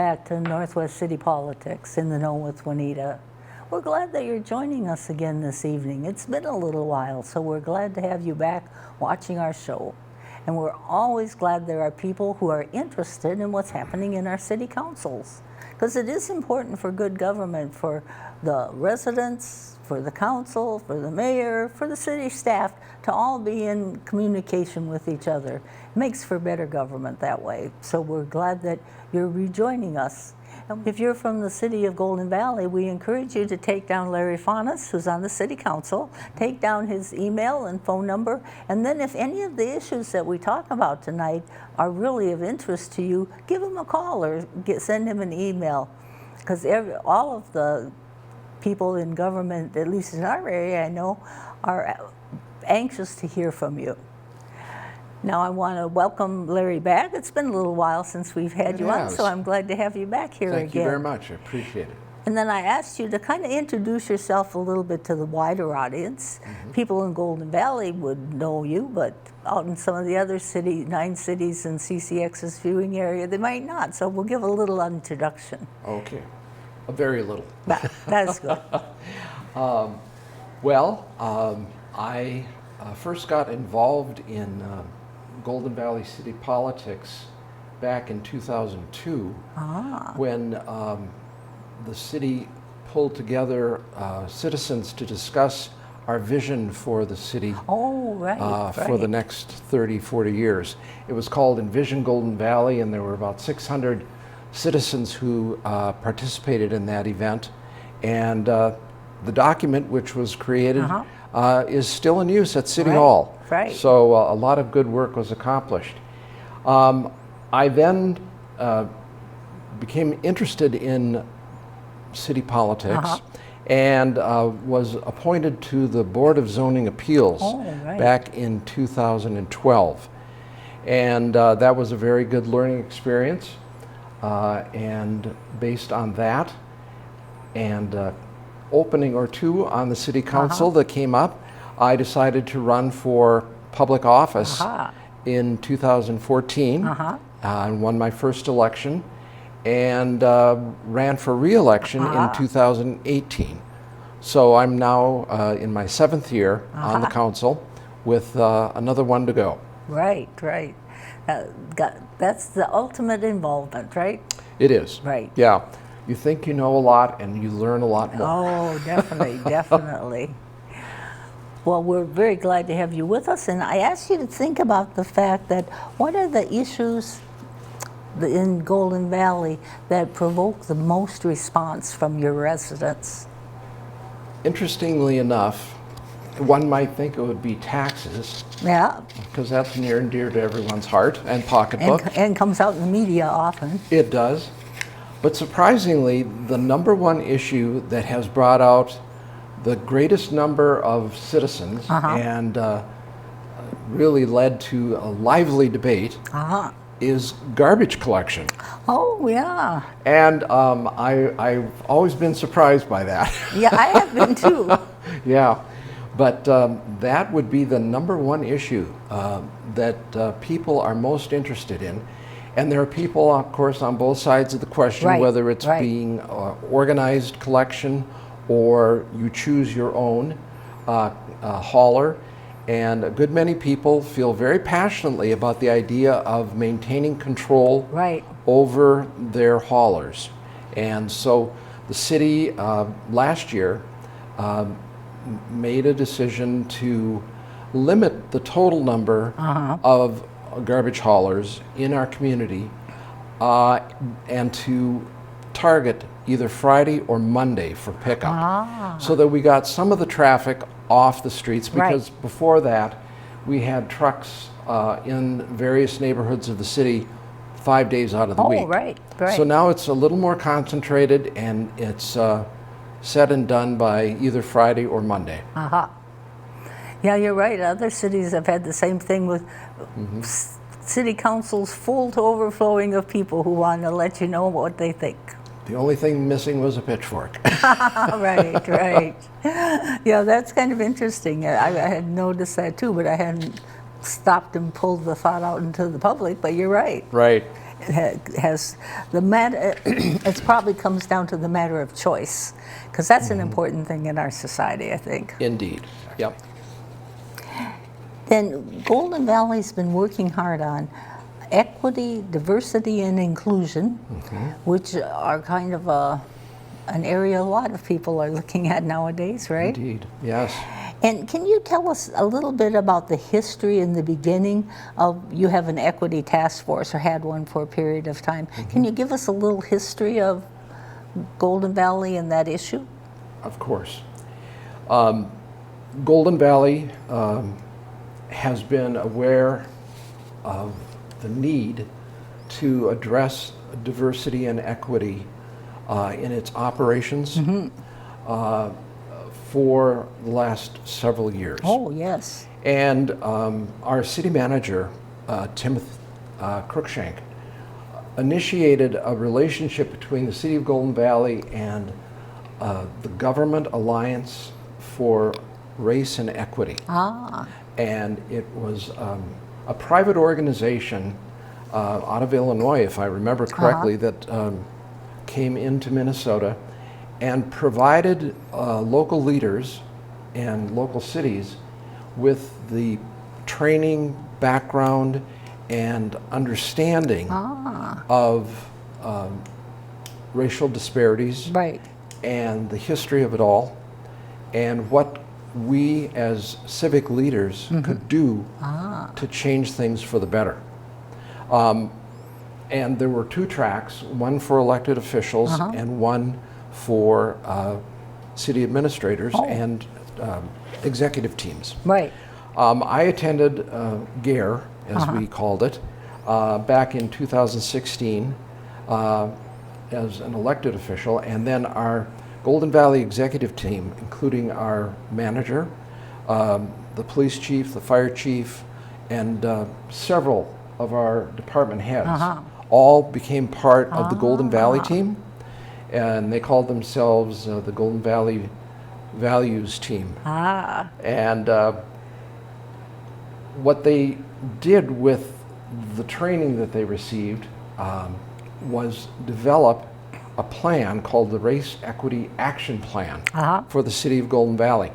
back to Northwest City Politics in the Know with Juanita. We're glad that you're joining us again this evening. It's been a little while, so we're glad to have you back watching our show. And we're always glad there are people who are interested in what's happening in our city councils, because it is important for good government, for the residents, for the council, for the mayor, for the city staff to all be in communication with each other. It makes for better government that way. So we're glad that you're rejoining us. And if you're from the city of Golden Valley, we encourage you to take down Larry Fonnest, who's on the city council, take down his email and phone number, and then if any of the issues that we talk about tonight are really of interest to you, give him a call or send him an email, because all of the people in government, at least in our area, I know, are anxious to hear from you. Now I want to welcome Larry back. It's been a little while since we've had you on, so I'm glad to have you back here again. Thank you very much. I appreciate it. And then I asked you to kind of introduce yourself a little bit to the wider audience. People in Golden Valley would know you, but out in some of the other 9 cities in CCX's viewing area, they might not. So we'll give a little introduction. Okay. A very little. That's good. I first got involved in Golden Valley city politics back in 2002 when the city pulled together citizens to discuss our vision for the city for the next 30, 40 years. It was called Envision Golden Valley, and there were about 600 citizens who participated in that event. And the document which was created is still in use at City Hall. Right. So a lot of good work was accomplished. I then became interested in city politics and was appointed to the Board of Zoning Appeals back in 2012. And that was a very good learning experience. And based on that and opening or two on the city council that came up, I decided to run for public office in 2014 and won my first election, and ran for re-election in 2018. So I'm now in my 7th year on the council with another one to go. Right. That's the ultimate involvement, right? It is. Right. Yeah. You think you know a lot and you learn a lot more. Oh, definitely, definitely. Well, we're very glad to have you with us, and I asked you to think about the fact that what are the issues in Golden Valley that provoke the most response from your residents? Interestingly enough, one might think it would be taxes. Yeah. Because that's near and dear to everyone's heart and pocketbook. And comes out in the media often. It does. But surprisingly, the number one issue that has brought out the greatest number of citizens and really led to a lively debate is garbage collection. Oh, yeah. And I've always been surprised by that. Yeah, I have been too. Yeah. But that would be the number one issue that people are most interested in. And there are people, of course, on both sides of the question, whether it's being organized collection or you choose your own hauler. And a good many people feel very passionately about the idea of maintaining control over their haulers. And so the city last year made a decision to limit the total number of garbage haulers in our community and to target either Friday or Monday for pickup, so that we got some of the traffic off the streets, because before that we had trucks in various neighborhoods of the city 5 days out of the week. So now it's a little more concentrated, and it's said and done by either Friday or Monday. Yeah, you're right. Other cities have had the same thing with city councils full to overflowing of people who want to let you know what they think. The only thing missing was a pitchfork. Right. Yeah, that's kind of interesting. I had noticed that too, but I hadn't stopped and pulled the thought out into the public, but you're right. Right. has the matter. It probably comes down to the matter of choice, because that's an important thing in our society, I think. Indeed. Yep. Then Golden Valley's been working hard on equity, diversity, and inclusion, which are kind of an area a lot of people are looking at nowadays, right? Indeed. Yes. And can you tell us a little bit about the history in the beginning of, you have an equity task force, or had one for a period of time. Can you give us a little history of Golden Valley and that issue? Of course. Golden Valley has been aware of the need to address diversity and equity in its operations for the last several years. Oh, yes. And our city manager, Timothy Cruikshank, initiated a relationship between the City of Golden Valley and the Government Alliance for Race and Equity. And it was a private organization out of Illinois, if I remember correctly, that came into Minnesota and provided local leaders and local cities with the training, background, and understanding of racial disparities, Right. and the history of it all, and what we as civic leaders could do to change things for the better. And there were two tracks, one for elected officials and one for city administrators and executive teams. Right. I attended GARE, as we called it, back in 2016 as an elected official, and then our Golden Valley executive team, including our manager, the police chief, the fire chief, and several of our department heads, all became part of the Golden Valley team, and they called themselves the Golden Valley Values Team. And what they did with the training that they received was develop a plan called the Race Equity Action Plan for the City of Golden Valley.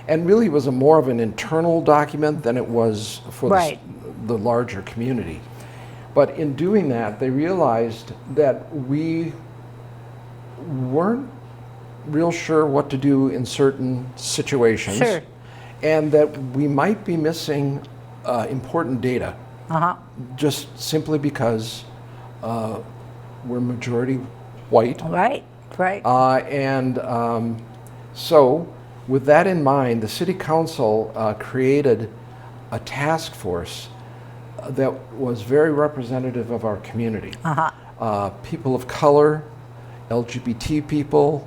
And really it was more of an internal document than it was for the larger community. But in doing that, they realized that we weren't real sure what to do in certain situations, and that we might be missing important data just simply because we're majority white. So with that in mind, the City Council created a task force that was very representative of our community. People of color, LGBT people,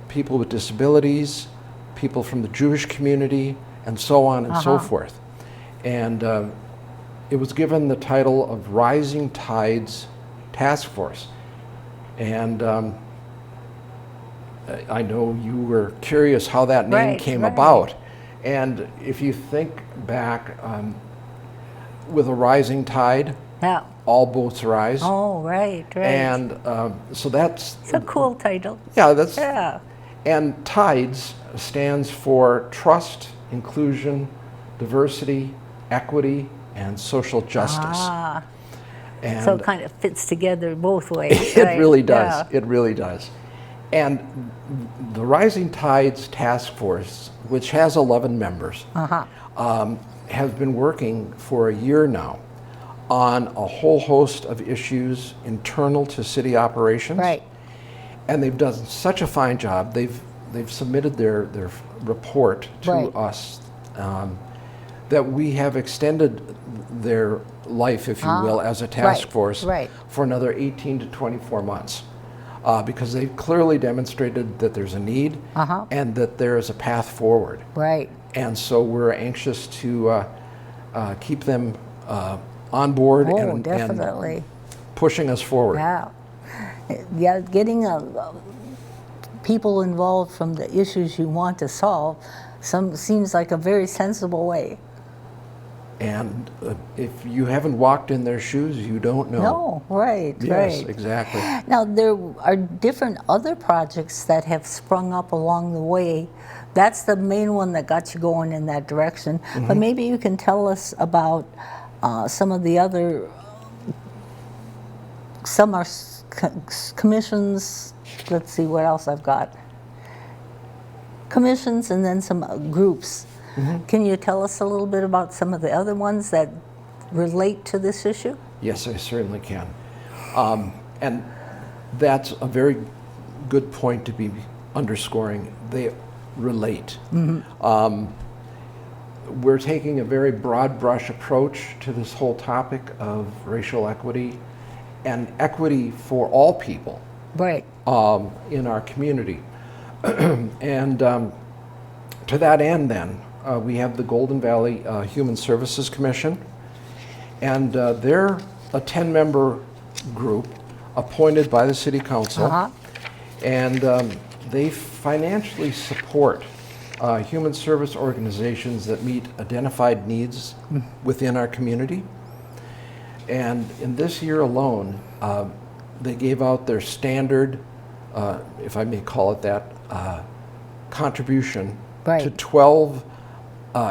people with disabilities, people from the Jewish community, and so on and so forth. And it was given the title of Rising Tides Task Force. And I know you were curious how that name came about. And if you think back, with a rising tide, all boats rise. And so that's... It's a cool title. And TIDES stands for Trust, Inclusion, Diversity, Equity, and Social Justice. And so it kind of fits together both ways. It really does. It really does. And the Rising Tides Task Force, which has 11 members, has been working for a year now on a whole host of issues internal to city operations. And they've done such a fine job. They've submitted their report to us that we have extended their life, if you will, as a task force for another 18 to 24 months. Because they've clearly demonstrated that there's a need and that there is a path forward. And so we're anxious to keep them on board and pushing us forward. Getting people involved from the issues you want to solve seems like a very sensible way. And if you haven't walked in their shoes, you don't know. No, right, Yes, right. exactly. Now, there are different other projects that have sprung up along the way. That's the main one that got you going in that direction. But maybe you can tell us about some of the other, some are commissions. Let's see what else I've got. Commissions and then some groups. Can you tell us a little bit about some of the other ones that relate to this issue? Yes, I certainly can. And that's a very good point to be underscoring. They relate. We're taking a very broad brush approach to this whole topic of racial equity and equity for all people Right. in our community. And to that end then, we have the Golden Valley Human Services Commission, and they're a 10-member group appointed by the City Council, and they financially support human service organizations that meet identified needs within our community. And in this year alone, they gave out their standard, if I may call it that, contribution to 12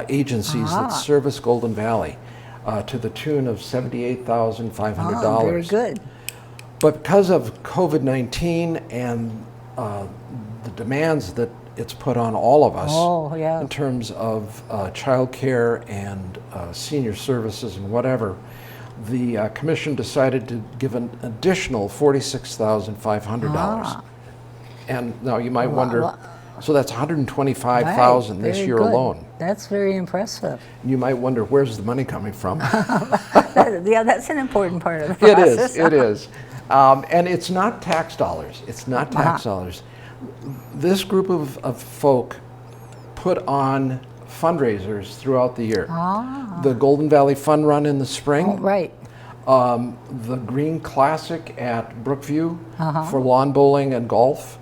agencies that service Golden Valley to the tune of $78,500. Very good. But because of COVID-19 and the demands that it's put on all of us in terms of childcare and senior services and whatever, the commission decided to give an additional $46,500. And now you might wonder, so that's $125,000 this year alone. That's very impressive. You might wonder, where's the money coming from? Yeah, that's an important part of the process. It is. And it's not tax dollars. It's not tax dollars. This group of folk put on fundraisers throughout the year. The Golden Valley Fun Run in the spring. The Green Classic at Brookview for lawn bowling and golf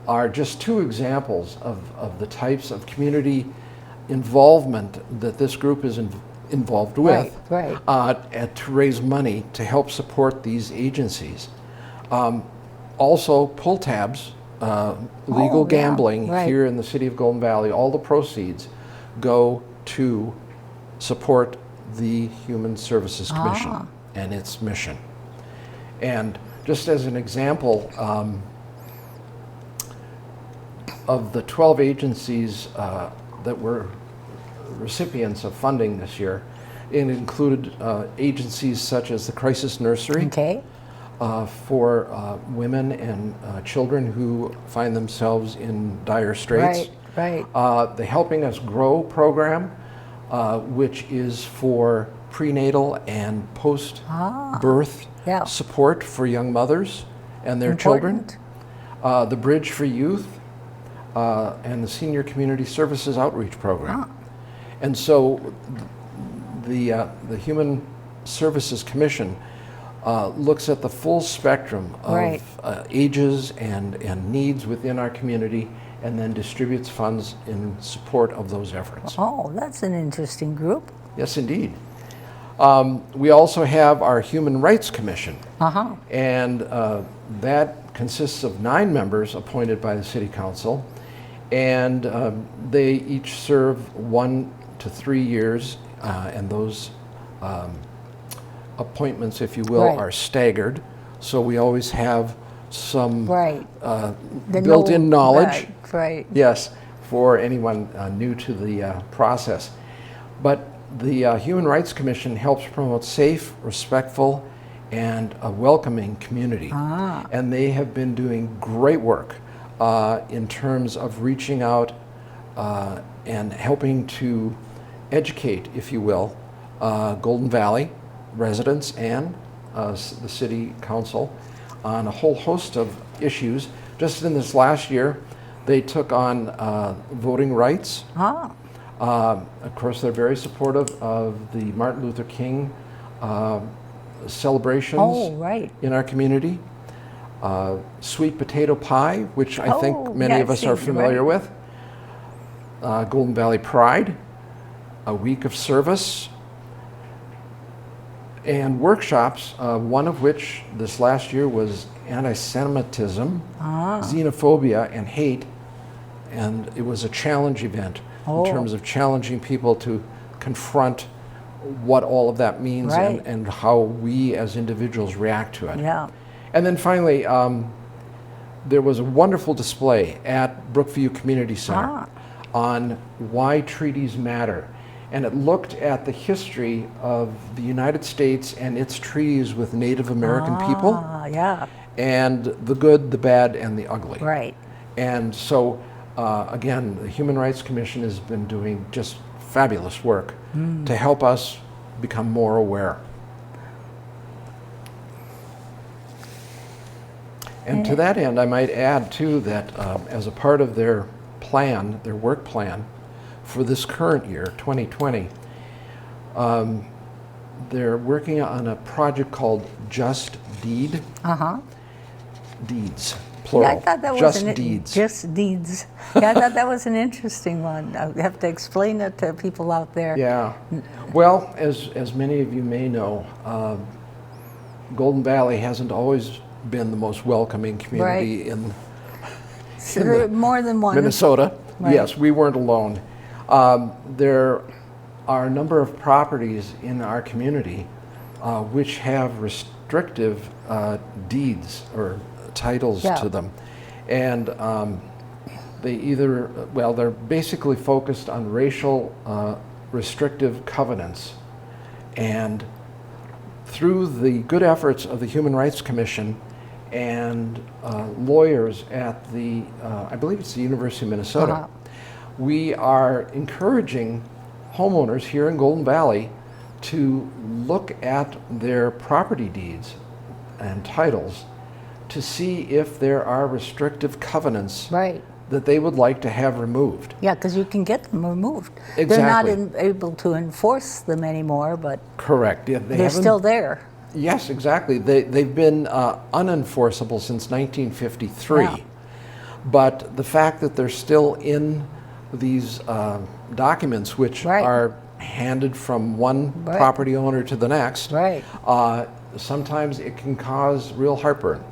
are just two examples of the types of community involvement that this group is involved with to raise money to help support these agencies. Also, pull tabs, legal gambling here in the city of Golden Valley, all the proceeds go to support the Human Services Commission and its mission. And just as an example, of the 12 agencies that were recipients of funding this year, it included agencies such as the Crisis Nursery for women and children who find themselves in dire straits. The Helping Us Grow program, which is for prenatal and post-birth support for young mothers and their children. The Bridge for Youth, and the Senior Community Services Outreach Program. And so the Human Services Commission looks at the full spectrum of ages and needs within our community, and then distributes funds in support of those efforts. Oh, that's an interesting group. Yes, indeed. We also have our Human Rights Commission, and that consists of 9 members appointed by the City Council, and they each serve 1 to 3 years, and those appointments, if you will, are staggered. So we always have some built-in knowledge, yes, for anyone new to the process. But the Human Rights Commission helps promote safe, respectful, and a welcoming community. And they have been doing great work in terms of reaching out and helping to educate, if you will, Golden Valley residents and the City Council on a whole host of issues. Just in this last year, they took on voting rights. Of course, they're very supportive of the Martin Luther King celebrations in our community. Sweet potato pie, which I think many of us are familiar with. Golden Valley Pride, a week of service, and workshops, one of which this last year was anti-Semitism, xenophobia, and hate. And it was a challenge event in terms of challenging people to confront what all of that means and how we as individuals react to it. Yeah. And then finally, there was a wonderful display at Brookview Community Center on why treaties matter. And it looked at the history of the United States and its treaties with Native American people. Yeah. And the good, the bad, and the ugly. Right. And so, again, the Human Rights Commission has been doing just fabulous work to help us become more aware. And to that end, I might add, too, that as a part of their plan, their work plan, for this current year, 2020, they're working on a project called Just Deed. Deeds, plural. Yeah, I thought that Just was Deeds. Just Deeds. Yeah, I thought that was an interesting one. I have to explain it to people out there. Yeah. Well, as many of you may know, Golden Valley hasn't always been the most welcoming community in more than one. Minnesota. Right. Yes, we weren't alone. There are a number of properties in our community which have restrictive deeds or titles to them. And they either, well, they're basically focused on racial restrictive covenants. And through the good efforts of the Human Rights Commission and lawyers at the, I believe it's the University of Minnesota, we are encouraging homeowners here in Golden Valley to look at their property deeds and titles to see if there are restrictive covenants that they would like to have removed. Yeah, because you can get them removed. Exactly. They're not able to enforce them anymore, but correct. Yeah, they're still there. Yes, exactly. They've been unenforceable since 1953. Yeah. But the fact that they're still in these documents, which are handed from one property owner to the next, sometimes it can cause real heartburn.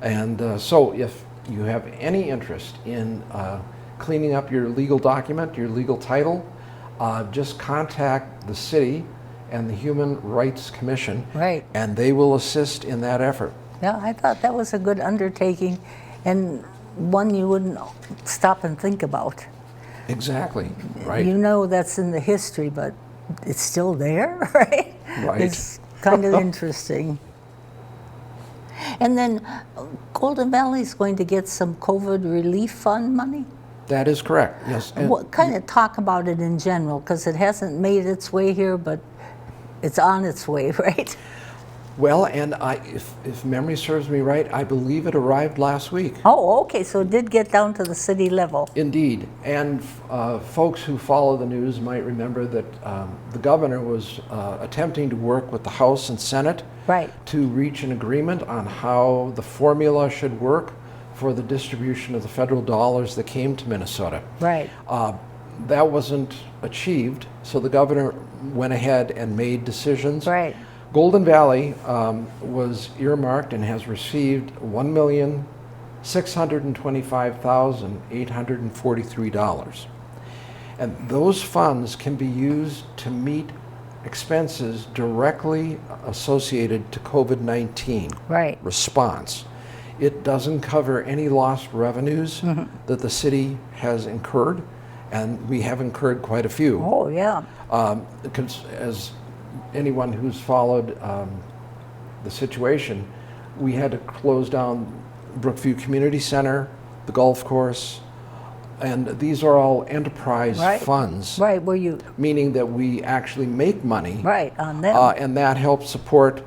And so if you have any interest in cleaning up your legal document, your legal title, just contact the city and the Human Rights Commission, and they will assist in that effort. Yeah, I thought that was a good undertaking and one you wouldn't stop and think about. Exactly, right. You know that's in the history, but it's still there, right? Right. It's kind of interesting. And then Golden Valley is going to get some COVID relief fund money? That is correct, yes. What kind of talk about it in general, because it hasn't made its way here, but it's on its way, right? Well, and if memory serves me right, I believe it arrived last week. Oh, okay, so it did get down to the city level. Indeed, and folks who follow the news might remember that the governor was attempting to work with the House and Senate to reach an agreement on how the formula should work for the distribution of the federal dollars that came to Minnesota. That wasn't achieved, so the governor went ahead and made decisions. Golden Valley was earmarked and has received $1,625,843. And those funds can be used to meet expenses directly associated to COVID-19 response. It doesn't cover any lost revenues that the city has incurred, and we have incurred quite a few. Oh, yeah. Because as anyone who's followed the situation, we had to close down Brookview Community Center, the golf course, and these are all enterprise funds. Where you... Meaning that we actually make money. On them. And that helps support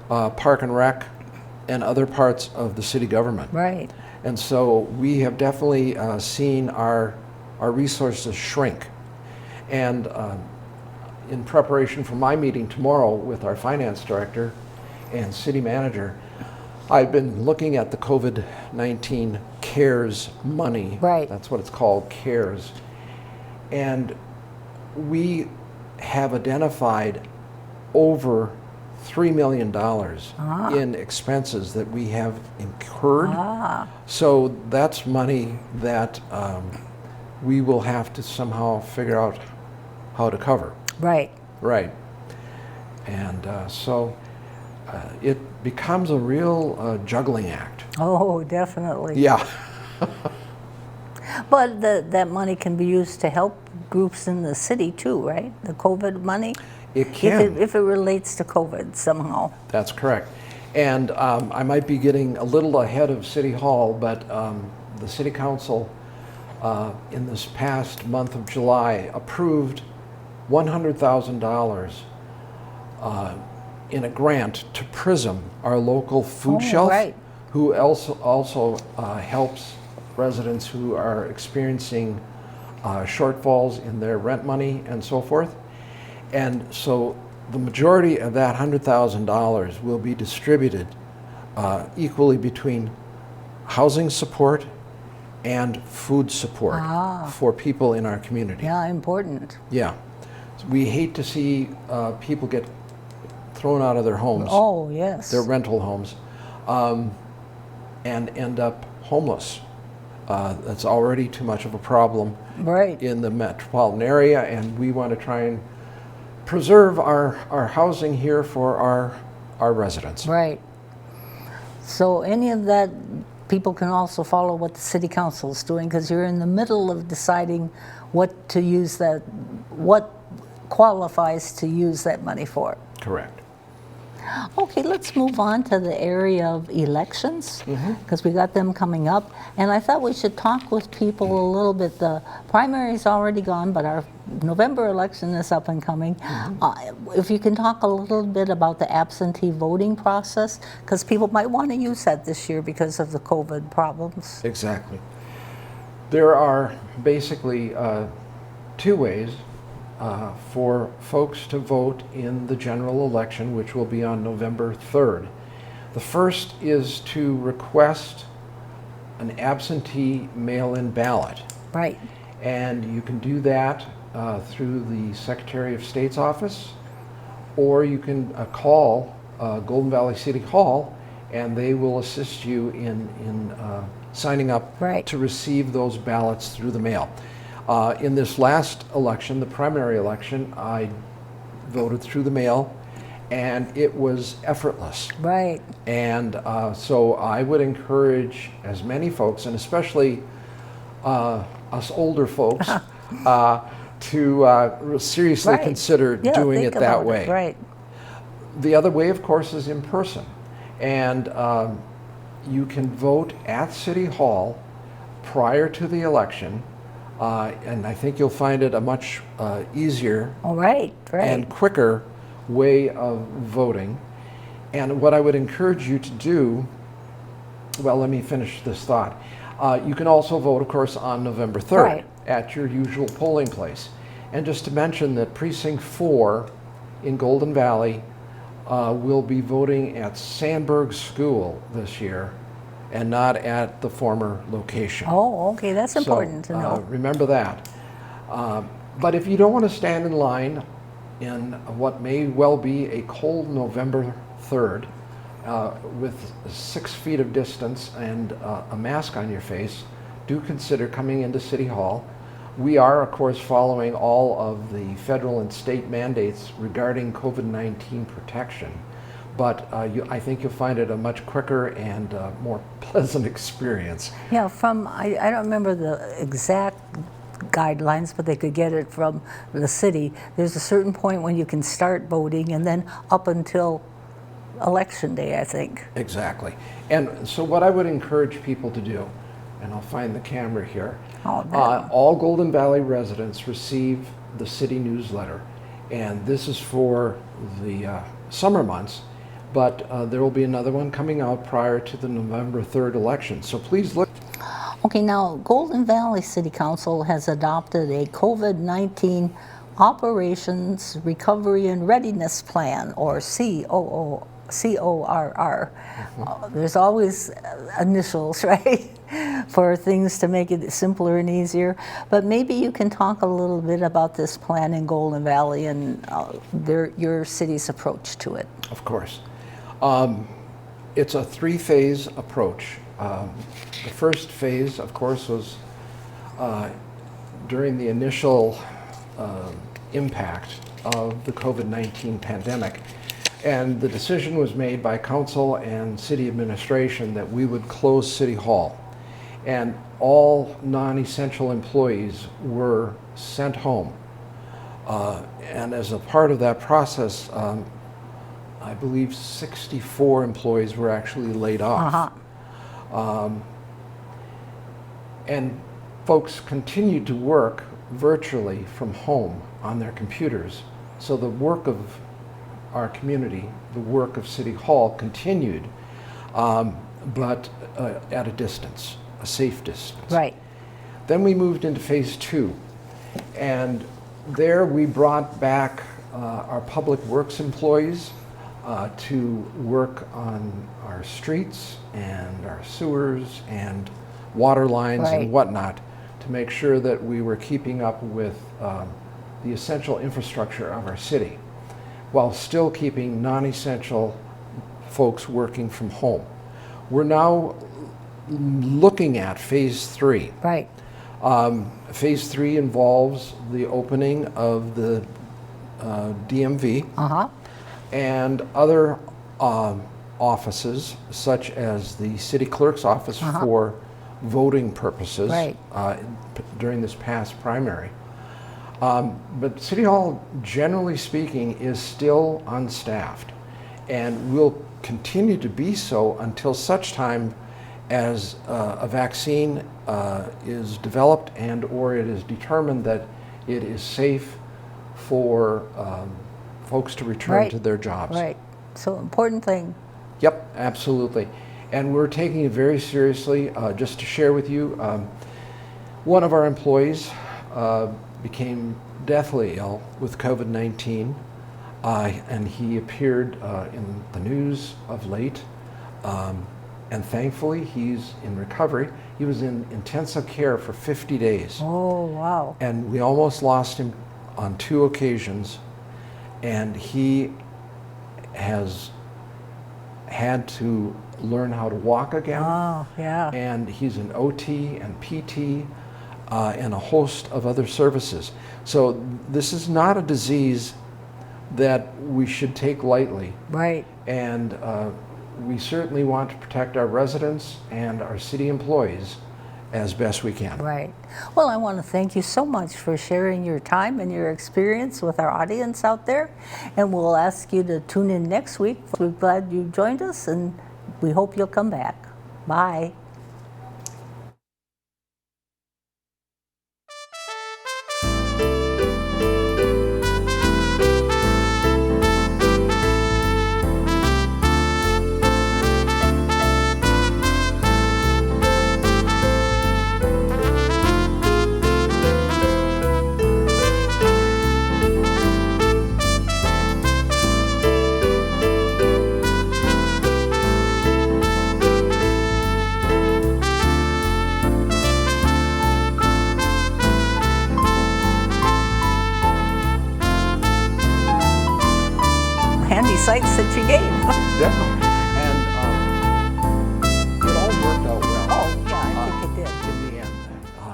Park and Rec and other parts of the city government. And so we have definitely seen our resources shrink. And in preparation for my meeting tomorrow with our finance director and city manager, I've been looking at the COVID-19 CARES money. That's what it's called, CARES. And we have identified over $3 million in expenses that we have incurred. So that's money that we will have to somehow figure out how to cover. Right. Right. And so it becomes a real juggling act. Oh, definitely. Yeah. But that money can be used to help groups in the city too, right? The COVID money? It can. If it relates to COVID somehow. That's correct. And I might be getting a little ahead of City Hall, but the City Council in this past month of July approved $100,000 in a grant to PRISM, our local food shelf, right. who also helps residents who are experiencing shortfalls in their rent money and so forth. And so the majority of that $100,000 will be distributed equally between housing support and food support for people in our community. Yeah, important. Yeah. So we hate to see people get thrown out of their homes. Oh, yes. Their rental homes, and end up homeless. That's already too much of a problem in the metropolitan area, and we want to try and preserve our housing here for our residents. Right. So any of that, people can also follow what the City Council is doing, because you're in the middle of deciding what to use what qualifies to use that money for. Correct. Okay, let's move on to the area of elections, because we got them coming up. And I thought we should talk with people a little bit. The primary's already gone, but our November election is up and coming. If you can talk a little bit about the absentee voting process, because people might want to use that this year because of the COVID problems. Exactly. There are basically two ways for folks to vote in the general election, which will be on November 3rd. The first is to request an absentee mail-in ballot. Right. And you can do that through the Secretary of State's office, or you can call Golden Valley City Hall, and they will assist you in signing up to receive those ballots through the mail. In this last election, the primary election, I voted through the mail, and it was effortless. Right. And so I would encourage as many folks, and especially us older folks, to seriously consider doing it that way. Right. The other way, of course, is in person. And you can vote at City Hall prior to the election. And I think you'll find it a much easier and quicker way of voting. And what I would encourage you to do, well, let me finish this thought. You can also vote, of course, on November 3rd at your usual polling place. And just to mention that Precinct 4 in Golden Valley will be voting at Sandburg School this year, and not at the former location. Oh, okay, that's important to know. Remember that. But if you don't want to stand in line in what may well be a cold November 3rd with 6 feet of distance and a mask on your face, do consider coming into City Hall. We are, of course, following all of the federal and state mandates regarding COVID-19 protection. But I think you'll find it a much quicker and more pleasant experience. Yeah, I don't remember the exact guidelines, but they could get it from the city. There's a certain point when you can start voting, and then up until Election Day, I think. Exactly. And so what I would encourage people to do, and I'll find the camera here, all Golden Valley residents receive the city newsletter. And this is for the summer months. But there will be another one coming out prior to the November 3rd election. So please look. Okay, now Golden Valley City Council has adopted a COVID-19 Operations Recovery and Readiness Plan, or CORE. CORR. There's always initials, right, for things to make it simpler and easier. But maybe you can talk a little bit about this plan in Golden Valley and your city's approach to it. Of course. It's a three-phase approach. The first phase, of course, was during the initial impact of the COVID-19 pandemic. And the decision was made by council and city administration that we would close City Hall. And all non-essential employees were sent home. And as a part of that process, I believe 64 employees were actually laid off. And folks continued to work virtually from home on their computers. So the work of our community, the work of City Hall continued, but at a distance, a safe distance. Right. Then we moved into phase two, and there we brought back our public works employees to work on our streets and our sewers and water lines and whatnot to make sure that we were keeping up with the essential infrastructure of our city, while still keeping non-essential folks working from home. We're now looking at phase three. Right. Phase three involves the opening of the DMV and other offices, such as the city clerk's office for voting purposes during this past primary. But City Hall, generally speaking, is still unstaffed and will continue to be so until such time as a vaccine is developed and or it is determined that it is safe for folks to return to their jobs. Right. So important thing. Yep, absolutely. And we're taking it very seriously. Just to share with you, one of our employees became deathly ill with COVID-19, and he appeared in the news of late. And thankfully, he's in recovery. He was in intensive care for 50 days. Oh, wow. And we almost lost him on 2 occasions. And he has had to learn how to walk again. Oh, yeah. And he's an OT and PT and a host of other services. So this is not a disease that we should take lightly. Right. And we certainly want to protect our residents and our city employees as best we can. Right. Well, I want to thank you so much for sharing your time and your experience with our audience out there. And we'll ask you to tune in next week. We're glad you joined us, and we hope you'll come back. Bye. Handy sites that you gave. Definitely.